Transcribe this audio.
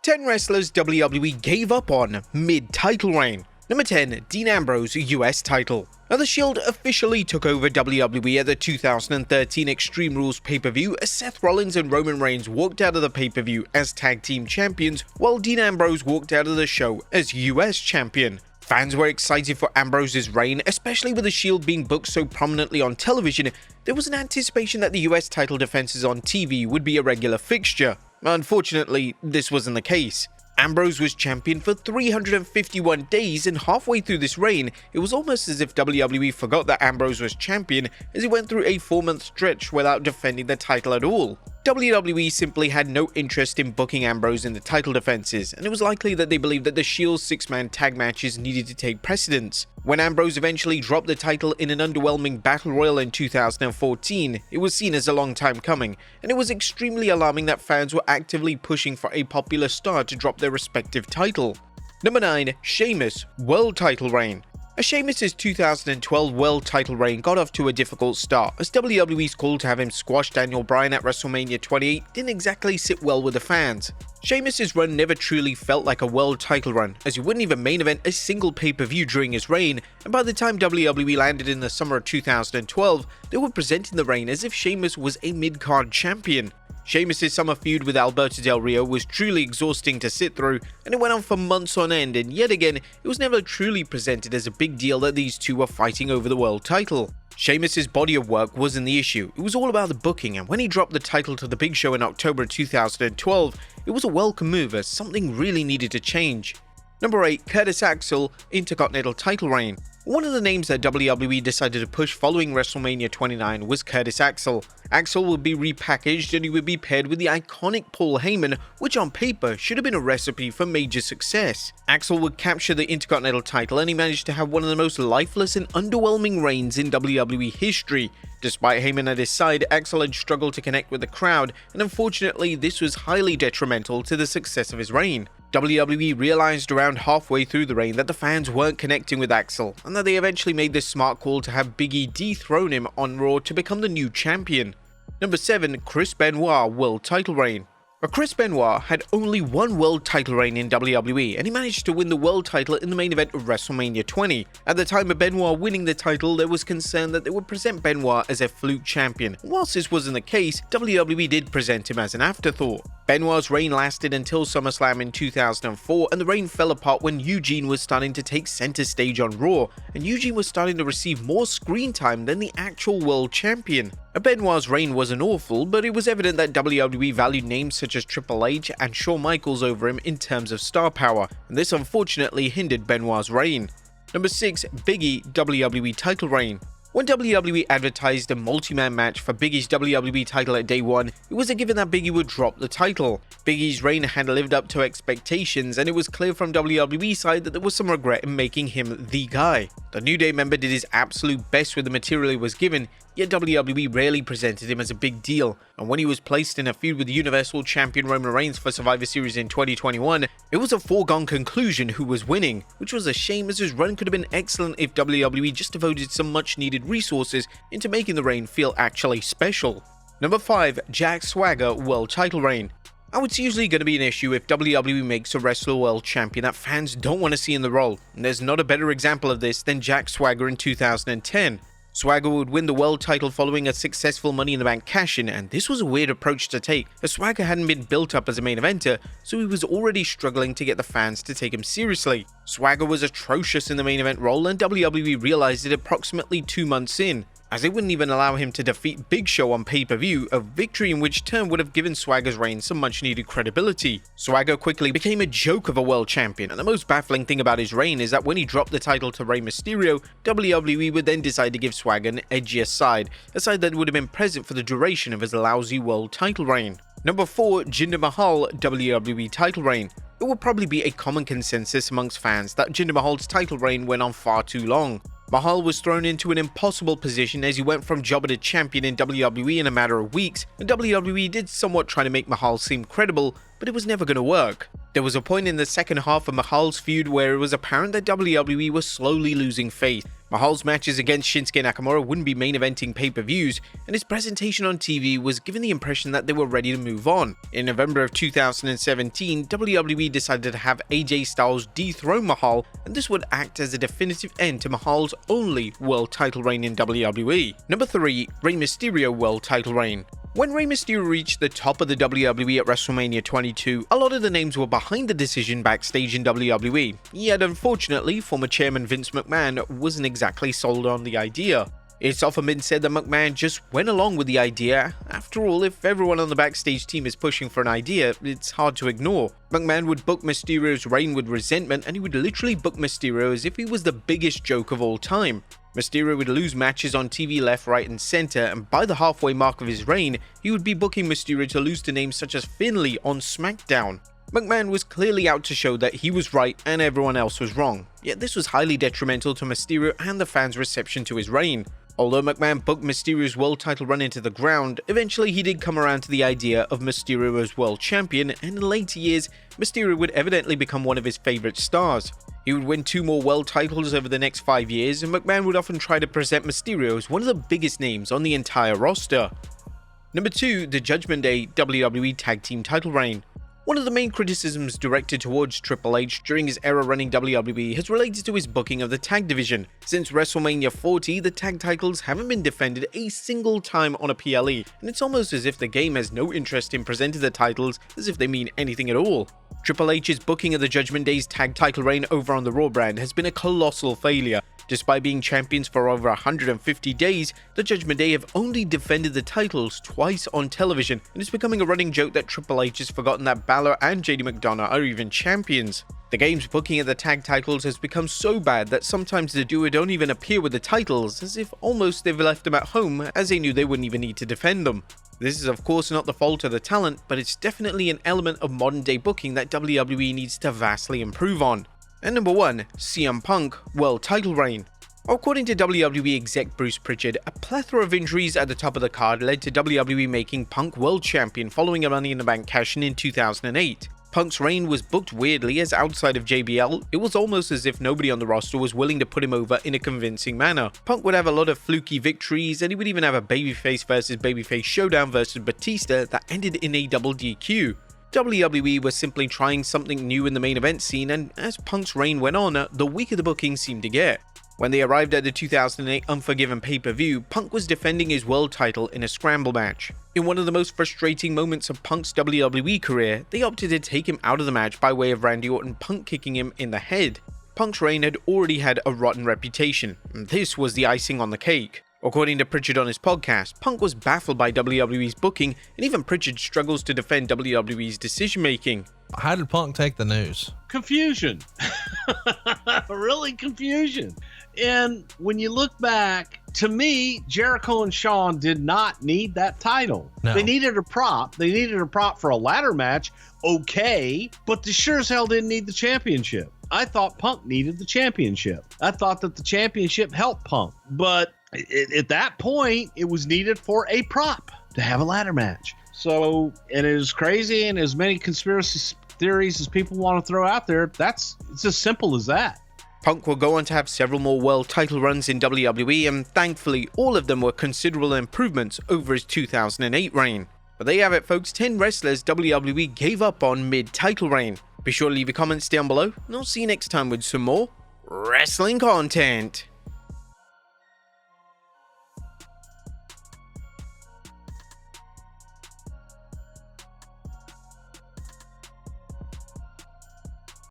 10 wrestlers WWE gave up on mid-title reign. Number 10, Dean Ambrose US title. Now the Shield officially took over WWE at the 2013 Extreme Rules pay-per-view as Seth Rollins and Roman Reigns walked out of the pay-per-view as tag team champions, while Dean Ambrose walked out of the show as US champion. Fans were excited for Ambrose's reign, especially with the Shield being booked so prominently on television. There was an anticipation that the US title defenses on TV would be a regular fixture. Unfortunately, this wasn't the case. Ambrose was champion for 351 days, and halfway through this reign, it was almost as if WWE forgot that Ambrose was champion as he went through a 4-month stretch without defending the title at all. WWE simply had no interest in booking Ambrose in the title defenses, and it was likely that they believed that the Shield's 6-man tag matches needed to take precedence. When Ambrose eventually dropped the title in an underwhelming battle royal in 2014, it was seen as a long time coming, and it was extremely alarming that fans were actively pushing for a popular star to drop their respective title. Number 9, Sheamus World Title Reign. Sheamus' 2012 World Title reign got off to a difficult start, as WWE's call to have him squash Daniel Bryan at Wrestlemania 28 didn't exactly sit well with the fans. Sheamus' run never truly felt like a world title run, as he wouldn't even main event a single pay-per-view during his reign, and by the time WWE landed in the summer of 2012, they were presenting the reign as if Sheamus was a mid-card champion. Sheamus' summer feud with Alberto Del Rio was truly exhausting to sit through, and it went on for months on end, and yet again, it was never truly presented as a big deal that these two were fighting over the world title. Sheamus' body of work wasn't the issue, it was all about the booking, and when he dropped the title to The Big Show in October 2012, it was a welcome move as something really needed to change. Number 8, Curtis Axel Intercontinental Title Reign. One of the names that WWE decided to push following WrestleMania 29 was Curtis Axel. Axel would be repackaged and he would be paired with the iconic Paul Heyman, which on paper should have been a recipe for major success. Axel would capture the Intercontinental title and he managed to have one of the most lifeless and underwhelming reigns in WWE history. Despite Heyman at his side, Axel had struggled to connect with the crowd, and unfortunately this was highly detrimental to the success of his reign. WWE realized around halfway through the reign that the fans weren't connecting with Axel, and that they eventually made this smart call to have Big E dethrone him on Raw to become the new champion. Number 7, Chris Benoit World Title Reign. Chris Benoit had only one world title reign in WWE, and he managed to win the world title in the main event of WrestleMania 20. At the time of Benoit winning the title, there was concern that they would present Benoit as a fluke champion. Whilst this wasn't the case, WWE did present him as an afterthought. Benoit's reign lasted until SummerSlam in 2004, and the reign fell apart when Eugene was starting to take center stage on Raw, and Eugene was starting to receive more screen time than the actual world champion. Benoit's reign wasn't awful, but it was evident that WWE valued names such as Triple H and Shawn Michaels over him in terms of star power, and this unfortunately hindered Benoit's reign. Number 6, Big E WWE Title Reign. When WWE advertised a multi-man match for Big E's WWE title at day one, it was a given that Big E would drop the title. Big E's reign had lived up to expectations, and it was clear from WWE's side that there was some regret in making him the guy. The New Day member did his absolute best with the material he was given, yet WWE rarely presented him as a big deal, and when he was placed in a feud with Universal Champion Roman Reigns for Survivor Series in 2021, it was a foregone conclusion who was winning, which was a shame as his run could have been excellent if WWE just devoted some much needed resources into making the reign feel actually special. Number 5, Jack Swagger World Title Reign. Now, it's usually going to be an issue if WWE makes a wrestler world champion that fans don't want to see in the role, and there's not a better example of this than Jack Swagger in 2010. Swagger would win the world title following a successful Money in the Bank cash-in, and this was a weird approach to take, as Swagger hadn't been built up as a main eventer, so he was already struggling to get the fans to take him seriously. Swagger was atrocious in the main event role, and WWE realized it approximately 2 months in, as they wouldn't even allow him to defeat Big Show on pay-per-view, a victory in which turn would have given Swagger's reign some much-needed credibility. Swagger quickly became a joke of a world champion, and the most baffling thing about his reign is that when he dropped the title to Rey Mysterio, WWE would then decide to give Swagger an edgier side, a side that would have been present for the duration of his lousy world title reign. Number 4, Jinder Mahal WWE Title Reign. It will probably be a common consensus amongst fans that Jinder Mahal's title reign went on far too long. Mahal was thrown into an impossible position as he went from jobber to champion in WWE in a matter of weeks, and WWE did somewhat try to make Mahal seem credible, but it was never going to work. There was a point in the second half of Mahal's feud where it was apparent that WWE was slowly losing faith. Mahal's matches against Shinsuke Nakamura wouldn't be main eventing pay-per-views, and his presentation on TV was given the impression that they were ready to move on. In November of 2017, WWE decided to have AJ Styles dethrone Mahal, and this would act as a definitive end to Mahal's only world title reign in WWE. Number 3. Rey Mysterio world title reign. When Rey Mysterio reached the top of the WWE at WrestleMania 22, a lot of the names were behind the decision backstage in WWE, yet unfortunately, former chairman Vince McMahon wasn't exactly sold on the idea. It's often been said that McMahon just went along with the idea. After all, if everyone on the backstage team is pushing for an idea, it's hard to ignore. McMahon would book Mysterio's reign with resentment, and he would literally book Mysterio as if he was the biggest joke of all time. Mysterio would lose matches on TV left, right and center, and by the halfway mark of his reign, he would be booking Mysterio to lose to names such as Finlay on SmackDown. McMahon was clearly out to show that he was right and everyone else was wrong, yet this was highly detrimental to Mysterio and the fans' reception to his reign. Although McMahon booked Mysterio's world title run into the ground, eventually he did come around to the idea of Mysterio as world champion, and in later years, Mysterio would evidently become one of his favorite stars. He would win 2 more world titles over the next 5 years, and McMahon would often try to present Mysterio as one of the biggest names on the entire roster. Number 2. The Judgment Day WWE Tag Team title reign. One of the main criticisms directed towards Triple H during his era running WWE has related to his booking of the tag division. Since WrestleMania 40, the tag titles haven't been defended a single time on a PLE, and it's almost as if the game has no interest in presenting the titles as if they mean anything at all. Triple H's booking of the Judgment Day's tag title reign over on the Raw brand has been a colossal failure. Despite being champions for over 150 days, the Judgment Day have only defended the titles twice on television, and it's becoming a running joke that Triple H has forgotten that Balor and JD McDonough are even champions. The game's booking of the tag titles has become so bad that sometimes the duo don't even appear with the titles, as if almost they've left them at home as they knew they wouldn't even need to defend them. This is of course not the fault of the talent, but it's definitely an element of modern day booking that WWE needs to vastly improve on. And number 1, CM Punk world title reign. According to WWE exec Bruce Pritchard, a plethora of injuries at the top of the card led to WWE making Punk world champion following a Money in the Bank cash-in in 2008. Punk's reign was booked weirdly, as outside of JBL, it was almost as if nobody on the roster was willing to put him over in a convincing manner. Punk would have a lot of fluky victories, and he would even have a babyface versus babyface showdown versus Batista that ended in a double DQ. WWE was simply trying something new in the main event scene, and as Punk's reign went on, the weaker the booking seemed to get. When they arrived at the 2008 Unforgiven pay-per-view, Punk was defending his world title in a scramble match. In one of the most frustrating moments of Punk's WWE career, they opted to take him out of the match by way of Randy Orton Punk kicking him in the head. Punk's reign had already had a rotten reputation, and this was the icing on the cake. According to Pritchard on his podcast, Punk was baffled by WWE's booking, and even Pritchard struggles to defend WWE's decision-making. How did Punk take the news? Confusion. Really confusion. And when you look back, to me, Jericho and Shawn did not need that title. No. They needed a prop. They needed a prop for a ladder match, okay, but they sure as hell didn't need the championship. I thought Punk needed the championship. I thought that the championship helped Punk, but at that point, it was needed for a prop to have a ladder match. So, and as crazy and as many conspiracy theories as people want to throw out there, it's as simple as that. Punk will go on to have several more world title runs in WWE, and thankfully all of them were considerable improvements over his 2008 reign. But there you have it folks, 10 wrestlers WWE gave up on mid-title reign. Be sure to leave your comments down below, and I'll see you next time with some more wrestling content.